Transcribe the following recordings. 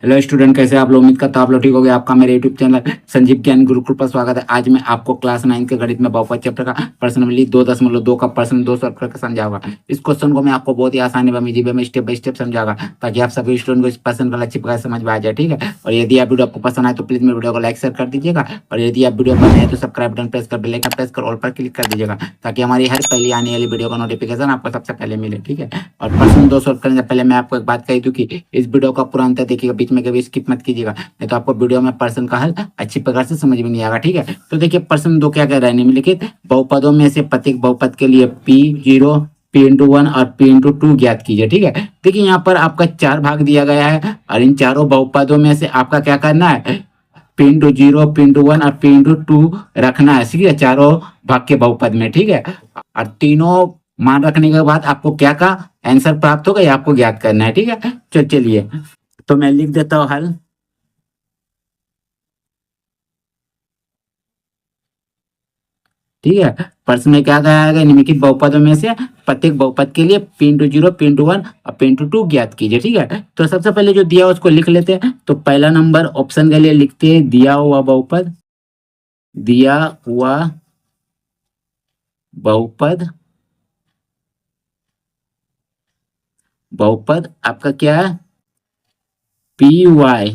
Hello student, कैसे आप लोग? उम्मीद करता हूं आप लोग ठीक हो गए। आपका मेरे यूट्यूब चैनल संजीव ज्ञान गुरुकुल पर स्वागत है। आज मैं आपको क्लास 9 के गणित में बहुपद चैप्टर का प्रश्न नंबर 2.2 का प्रश्न 2 सॉल्व करके समझाऊंगा। इस क्वेश्चन को मैं आपको बहुत ही आसानी व इजी वे में स्टेप बाय स्टेप समझाऊंगा, ताकि आप सभी स्टूडेंट को इस प्रश्न का लक्ष्य प्रकार समझ में आ जाए। ठीक है, और यदि आप वीडियो आपको पसंद आए तो प्लीज मेरे वीडियो को लाइक शेयर कर दीजिएगा, और यदि आप वीडियो पर नए हैं तो सब्सक्राइब बटन प्रेस कर बेल आइकन प्रेस कर ऑल पर क्लिक कर दीजिएगा, ताकि हमारी हर पहली आने वाली वीडियो का नोटिफिकेशन आपको सबसे पहले मिले। ठीक है, और प्रश्न 2 सॉल्व करने से पहले मैं आपको एक बात कही दूं कि इस वीडियो का पूरा अंत देखिएगा, बीच में कभी स्किप मत कीजिएगा, नहीं तो आपको वीडियो में प्रश्न का हल अच्छी प्रकार से समझ में नहीं आएगा। ठीक है, तो देखिए प्रश्न 2 क्या कह रहा है, निम्नलिखित बहुपदों में से प्रत्येक बहुपद के लिए P0 P×1 और P×2 ज्ञात कीजिए। ठीक है, देखिए यहाँ पर आपका 4 भाग दिया गया है, और इन चारों बहुपदों में से आपका क्या करना है, P×0 P×1 और P×2 रखना है। ठीक है, चारों भाग के बहुपद में। ठीक है, और तीनों मान रखने के बाद आपको क्या का आंसर प्राप्त होगा, ये आपको ज्ञात करना है। ठीक है, चलिए तो मैं लिख देता हूँ हल। ठीक है, प्रश्न में क्या कहा गया, निम्नलिखित बहुपदों में से प्रत्येक बहुपद के लिए P×0 P×1 और P×2 ज्ञात कीजिए। ठीक है, तो सबसे पहले जो दिया उसको लिख लेते हैं। तो पहला नंबर ऑप्शन के लिए लिखते हैं दिया हुआ बहुपद, दिया हुआ बहुपद, बहुपद आपका क्या है, PY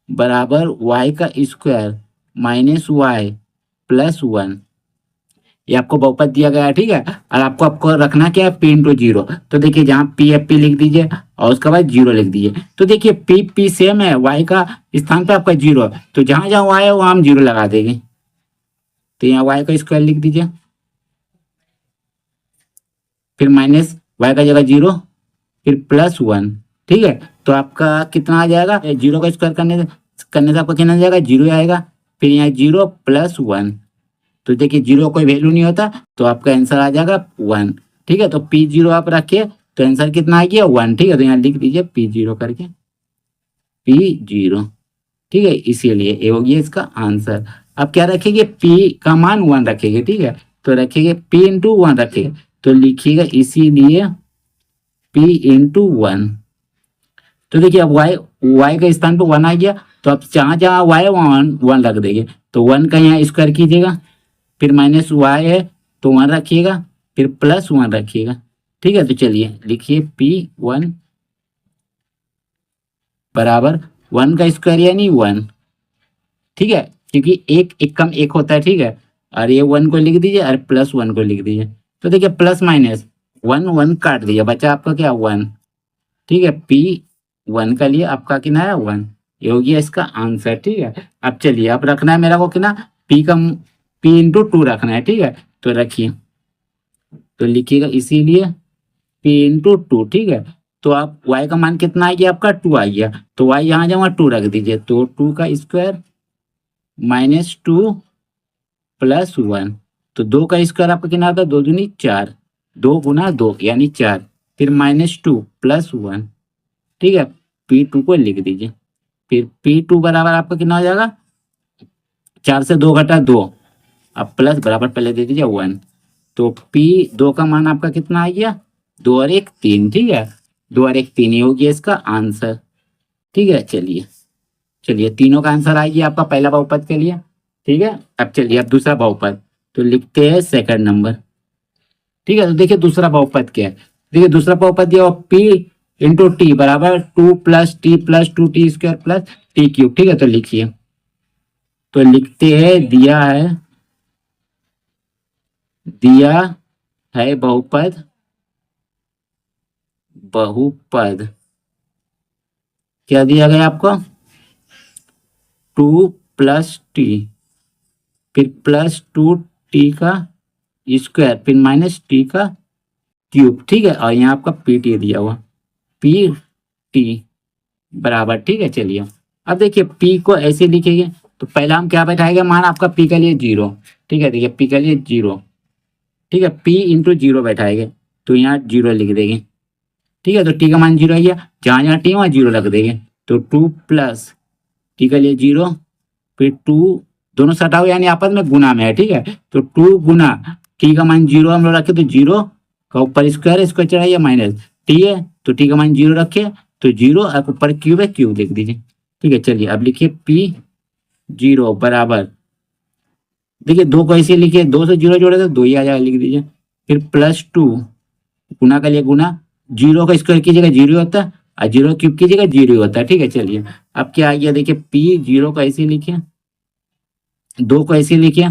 बराबर Y का स्क्वायर माइनस Y+1, ये आपको बहुपद दिया गया है। ठीक है, और आपको आपको रखना क्या है, P×0। तो देखिए जहाँ P लिख दीजिए और उसके बाद 0 लिख दीजिए। तो देखिए P सेम है, Y का स्थान पे आपका 0 है, तो जहां जहां Y है वहां हम 0 लगा देंगे। तो यहाँ Y का स्क्वायर लिख दीजिए, फिर माइनस Y का जगह 0, फिर +1। ठीक है, तो आपका कितना आ जाएगा, 0 का स्क्वायर करने से आपका कितना आ जाएगा, 0 आएगा। फिर यहाँ 0+1, तो देखिए 0 कोई वैल्यू नहीं होता, तो आपका आंसर आ जाएगा 1। ठीक है, तो P0 आप रखिए तो आंसर कितना आ गया, 1। ठीक है, तो यहाँ लिख दीजिए P0 करके, P0। ठीक है, इसीलिए ये हो गया इसका आंसर। अब क्या रखेंगे, P का मान 1 रखेंगे। ठीक है, तो रखेंगे P×1 रखेंगे, तो लिखिएगा इसीलिए P×1। तो देखिए अब y के स्थान पर 1 आ गया, तो अब जहां जहां y है वहां 1 रख देंगे। तो 1 का यहाँ स्क्वायर कीजिएगा, फिर माइनस y है तो 1 रखिएगा, फिर +1 रखिएगा। ठीक है, तो चलिए लिखिए P1 बराबर 1 का स्क्वायर यानी 1। ठीक है, क्योंकि एक कम एक होता है। ठीक है, और ये 1 को लिख दीजिए और +1 को लिख दीजिए। तो देखिए प्लस माइनस 1 1 काट दीजिए, बचा आपका क्या, 1। ठीक है, P1 का लिए आपका कितना है, 1। ये हो गया इसका आंसर। ठीक है, अब चलिए अब रखना है मेरा को कितना, P×2 रखना है। ठीक है, तो रखिए, तो लिखिएगा इसीलिए P×2। ठीक है, तो आप y का मान कितना आ गया, आपका 2 आ गया, तो y यहाँ जमा 2 रख दीजिए, तो 2 का स्क्वायर -2+1, तो 2 का स्क्वायर आपका कितना आता है, 2 दूनी 4, 2 गुना 2 यानी 4, फिर -2+1। ठीक है, P2 को लिख दीजिए, फिर P2 बराबर आपका कितना हो जाएगा, 4 से 2 घटा 2, अब प्लस बराबर पहले दे दीजिए 1। तो P2 का मान आपका कितना आ गया, 2 और 1 3। ठीक है, 2 और 1 3 ही हो गया इसका आंसर। ठीक है, चलिए तीनों का आंसर आ गया आपका पहला बहुपद के लिए। ठीक है, अब चलिए अब दूसरा बहुपद, तो लिखते हैं सेकंड नंबर। ठीक है, तो देखिए दूसरा बहुपद क्या है, देखिए दूसरा बहुपद दिया P×T बराबर 2+T+2T² + T3। ठीक है, तो लिखिए, तो लिखते हैं दिया है बहुपद क्या दिया गया आपको, 2+T, फिर +2T का स्क्वायर, फिर -T3। ठीक है, और यहाँ आपका PT दिया हुआ, PT बराबर। ठीक है, चलिए अब देखिए P को ऐसे लिखेंगे, तो पहला हम क्या बैठाएंगे, मान आपका P के लिए 0। ठीक है, देखिए P के लिए 0। ठीक है, P×0 बैठाएंगे, तो यहाँ 0 लिख देंगे। ठीक है, तो T का मान 0 आ गया, जहाँ जहाँ T वहाँ 0 रख देंगे, तो 2+T के लिए 0, फिर 2 दोनों सटाओ यानी आपस में गुना में है। ठीक है, तो 2 गुना T का मान 0 हम लोग रखे, तो 0 का ऊपर स्क्वायर, इसको चढ़ाइए माइनस T है, तो T का मान 0 रखे, तो 0 और ऊपर क्यूब है, क्यूब लिख दीजिए। ठीक है, चलिए अब लिखिए P0 बराबर, देखिए 2 को ऐसे लिखिए, 2 से 0 जोड़े तो 2 ही आ जाएगा, लिख दीजिए। फिर +2 गुना का लिए गुना, 0 का स्क्वायर कीजिएगा 0 होता है, और 0 क्यूब कीजिएगा 0 होता है। ठीक है, चलिए अब क्या आ गया, देखिए P0 को ऐसे लिखिए, 2 को ऐसे लिखिए,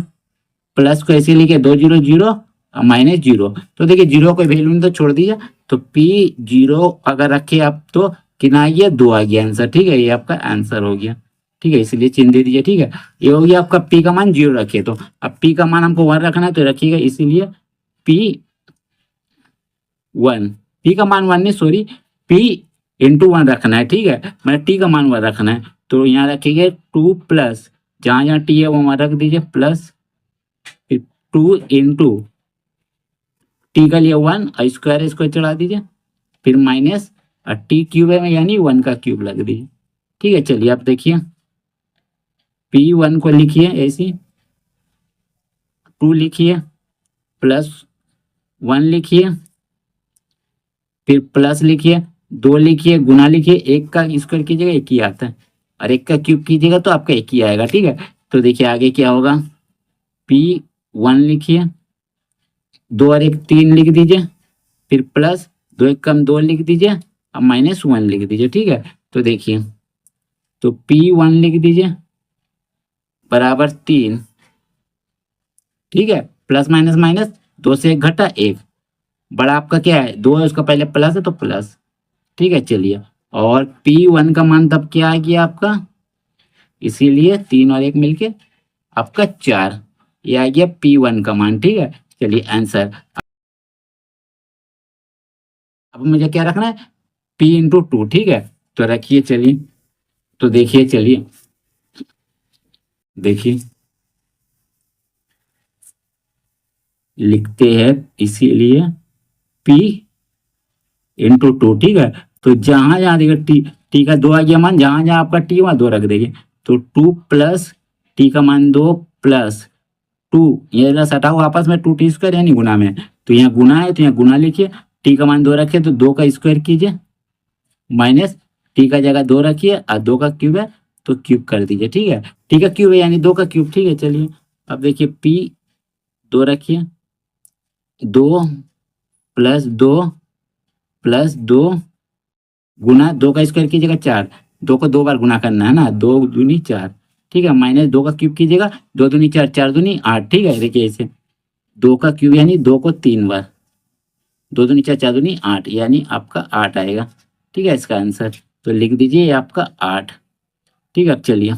प्लस को ऐसे लिखिए, 2 0 0 और -0। तो देखिए 0 को वैल्यू तो छोड़ दीजिए, तो P0 अगर रखे आप तो कितना आ गया, 2 आ गया आंसर। ठीक है, ये आपका आंसर हो गया। ठीक है, इसलिए चिन्ह दे दीजिए। ठीक है, ये हो गया आपका P का मान 0 रखे, तो अब P का मान हमको 1 रखना है तो रखिएगा, इसीलिए P1, P का मान 1 नहीं, सॉरी, P×1 रखना है। ठीक है, मतलब T का मान 1 रखना है, तो यहाँ रखिएगा 2 प्लस, जहाँ जहाँ T है वहाँ रख दीजिए प्लस, 2 इंटू टी का लिए 1 और स्क्वायर स्क्वायर चढ़ा दीजिए, फिर माइनस और टी क्यूब है यानी 1 का क्यूब लग दीजिए। ठीक है, चलिए आप देखिए P1 को लिखिए ऐसे, 2 लिखिए, +1 लिखिए, फिर प्लस लिखिए, 2 लिखिए, गुना लिखिए, 1 का स्क्वायर कीजिएगा 1 ही आता है, और 1 का क्यूब कीजिएगा तो आपका 1 ही आएगा। ठीक है, तो देखिए आगे क्या होगा, P1 लिखिए, 2 और 1 3 लिख दीजिए, फिर प्लस 2 1 कम 2 लिख दीजिए, अब -1 लिख दीजिए। ठीक है, तो देखिए, तो P1 लिख दीजिए बराबर 3। ठीक है, प्लस माइनस माइनस, 2 से 1 घटा 1, बड़ा आपका क्या है 2 है, उसका पहले प्लस है तो प्लस। ठीक है, चलिए, और P1 का मान तब क्या आ गया आपका, इसीलिए 3 और 1 मिलके आपका 4, ये आ गया P1 का मान। ठीक है, चलिए आंसर, अब मुझे क्या रखना है, P×2। ठीक है, तो रखिए, चलिए, तो देखिए, चलिए देखिए लिखते हैं, इसीलिए P×2। ठीक है, तो जहां जहां देखिए टी का 2 आ गया मान, जहां जहां आपका टी वहां 2 रख देंगे, तो 2 प्लस टी का मान 2 प्लस 2, ये सटाओ आपस में 2t² यानी गुना में, तो यहाँ गुना है तो यहाँ गुना लिखिए, टी का मान 2 रखे तो 2 का स्क्वायर कीजिए, माइनस टी का जगह 2 रखिए और 2 का क्यूब है तो क्यूब कर दीजिए। ठीक है, टी का क्यूब है यानी 2 का क्यूब। ठीक है, चलिए अब देखिए P2 रखिए, 2 प्लस 2 प्लस 2 गुना 2 का स्क्वायर कीजिएगा 4, 2 को 2 बार गुना करना है ना, 2 दूनी 4। ठीक है, माइनस 2 का क्यूब कीजिएगा, 2 दूनी 4, 4 दूनी 8। ठीक है, देखिए इसे 2 का क्यूब यानी 2 को 3 बार, 2 दूनी 4, 4 दूनी 8, यानी आपका 8 आएगा। ठीक है, इसका आंसर तो लिख दीजिए, ये आपका 8। ठीक है, अब चलिए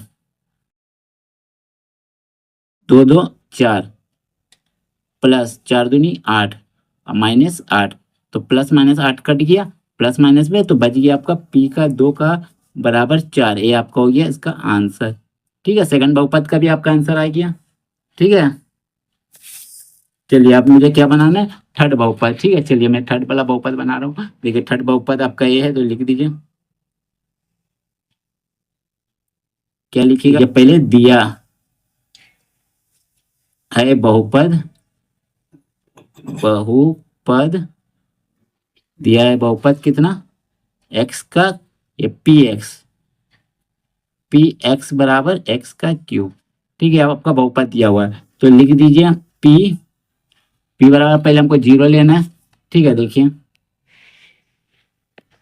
2 2 4 प्लस 4 दूनी 8 और -8, तो प्लस माइनस 8 कट गया, प्लस माइनस में तो बच गया आपका P का 2 का बराबर 4, ये आपका हो गया इसका आंसर। ठीक है, सेकंड बहुपद का भी आपका आंसर आ गया। ठीक है, चलिए अब मुझे क्या बनाना है, थर्ड बहुपद। ठीक है, चलिए मैं थर्ड वाला बहुपद बना रहा हूँ। देखिए थर्ड बहुपद आपका ये है, तो लिख दीजिए, क्या लिखिएगा, जब पहले दिया है बहुपद, बहुपद दिया है बहुपद कितना, x का, ये px बराबर x का क्यूब। ठीक है, अब आपका बहुपद दिया हुआ है तो लिख दीजिए p बराबर, पहले हमको 0 लेना है। ठीक है, देखिए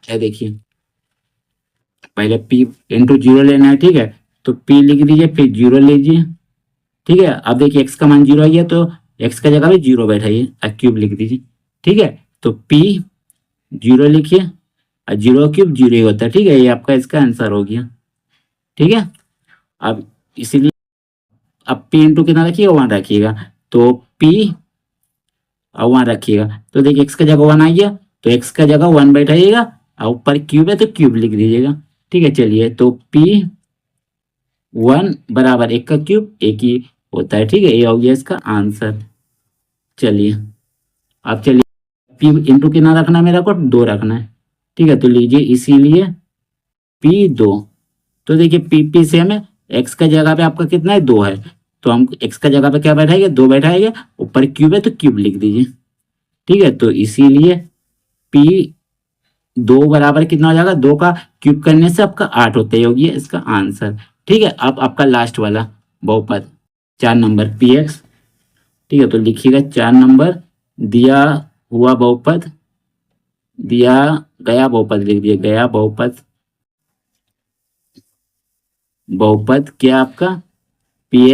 क्या, देखिए पहले P×0 लेना है। ठीक है, तो P लिख दीजिए, फिर 0 लीजिए। ठीक है, अब देखिए x का मान 0 आ गया तो x का जगह भी 0 बैठाइए और क्यूब लिख दीजिए। ठीक है, तो P0 लिखिए और 0 क्यूब 0 ही होता है। ठीक है, ये आपका इसका आंसर हो गया। ठीक है, अब इसीलिए अब P× कितना रखिएगा, 1 रखिएगा, तो P और 1 रखिएगा, तो देखिए x का जगह 1 आ गया तो x का जगह 1 बैठाइएगा और ऊपर क्यूब है तो क्यूब लिख दीजिएगा। ठीक है, चलिए तो P1 बराबर 1 का क्यूब 1 ही होता है। ठीक है, ये हो गया इसका आंसर। चलिए अब चलिए P× कितना रखना है, मेरा को 2 रखना है। ठीक है, तो लीजिए इसीलिए P2, तो देखिए P से हमें x का जगह पे आपका कितना है 2 है, तो हम x का जगह पे क्या बैठाएंगे, 2 बैठाएंगे, ऊपर क्यूब है तो क्यूब लिख दीजिए। ठीक है, तो इसीलिए P दो बराबर कितना हो जाएगा, 2 का क्यूब करने से आपका 8 होता है, होगी इसका आंसर। ठीक है, अब आपका लास्ट वाला बहुपद 4 नंबर पी एक्स। ठीक है, तो लिखिएगा 4 नंबर दिया हुआ बहुपद, दिया गया बहुपद लिख दिए, गया बहुपद, बहुपद क्या आपका पी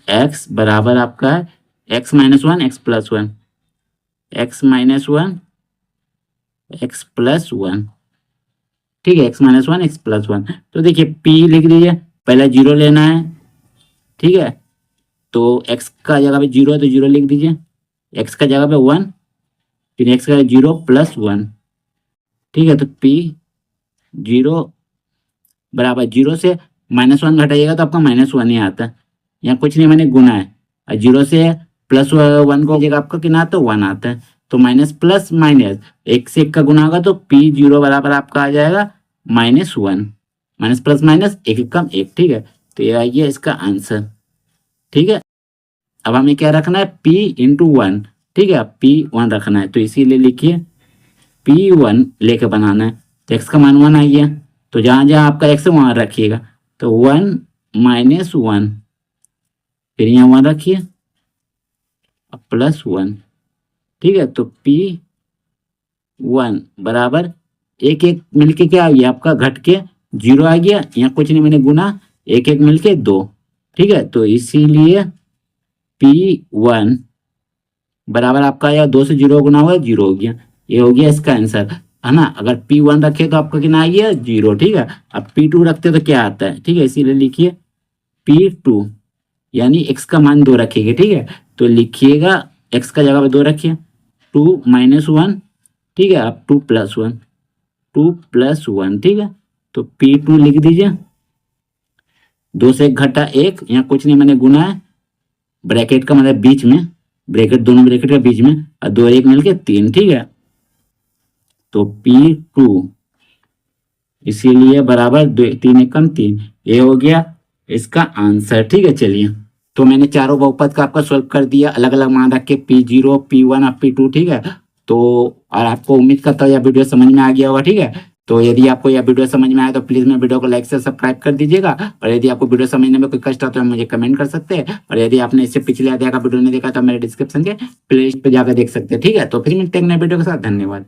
एक्स बराबर आपका है x minus one x plus one, x minus one x plus one. ठीक है, x minus one x plus one. तो देखिए पी लिख दीजिए, पहले जीरो लेना है। ठीक है, तो एक्स का जगह पे जीरो है तो जीरो लिख दीजिए, एक्स का जगह पे वन, फिर एक्स का जीरो प्लस वन। ठीक है, तो पी जीरो बराबर जीरो से माइनस वन घटाइएगा तो आपका माइनस वन ही आता है, यहाँ कुछ नहीं मैंने गुना है, और जीरो से प्लस वन को जगह आपका कितना आता है, वन आता है। तो माइनस प्लस माइनस, एक से एक का गुना होगा तो पी जीरो बराबर आपका आ जाएगा minus one, minus plus minus एक एक कम एक। ठीक है, तो ये आइए इसका आंसर। ठीक है, अब हमें क्या रखना है, p इंटू वन। ठीक है, पी वन रखना है, तो इसीलिए लिखिए पी वन लेके बनाना है। तो एक्स का मान वन आ गया, तो जहां जहां आपका एक्स है वहां रखिएगा, तो वन माइनस वन, फिर यहाँ वन रखिए प्लस वन। ठीक है, तो पी वन बराबर एक एक मिलके क्या आ गया आपका, घट के जीरो आ गया, यहाँ कुछ नहीं मैंने गुना, एक एक मिलके दो। ठीक है, तो इसीलिए पी वन बराबर आपका या दो से जीरो गुना हुआ जीरो हो गया, ये हो गया इसका आंसर, है ना। अगर पी वन रखे तो आपका कितना आ गया, जीरो। ठीक है, अब पी टू रखते तो क्या आता है, ठीक है, इसीलिए लिखिए पी टू, यानी एक्स का मान दो रखिएगा। ठीक है, तो लिखिएगा एक्स का जगह पे दो रखिए, टू माइनस वन। ठीक है, अब two plus one, two plus one. ठीक है, तो पी टू लिख दीजिए, दो से एक घटा एक, यहाँ कुछ नहीं मैंने गुना है, ब्रैकेट का मतलब बीच में, ब्रैकेट दोनों ब्रैकेट का बीच में, और दो एक मिलके तीन। ठीक है, तो पी टू इसीलिए बराबर तीन एक कम तीन, ये हो गया इसका आंसर। ठीक है, चलिए, तो मैंने चारों बहुपद का आपका सॉल्व कर दिया, अलग अलग मान रख के पी जीरो पी वन और पी टू। ठीक है, तो और आपको उम्मीद करता हूँ यह वीडियो समझ में आ गया होगा। ठीक है, तो यदि आपको यह वीडियो समझ में आया तो प्लीज मेरे वीडियो को लाइक से सब्सक्राइब कर दीजिएगा, और यदि आपको वीडियो समझने में कोई कष्ट हो तो मुझे कमेंट कर सकते हैं, और यदि आपने इससे पिछले अध्याय का वीडियो नहीं देखा तो मेरे डिस्क्रिप्शन के प्लेलिस्ट पे जाकर देख सकते हैं। ठीक है, तो फिर मिलते हैं नए वीडियो के साथ, धन्यवाद।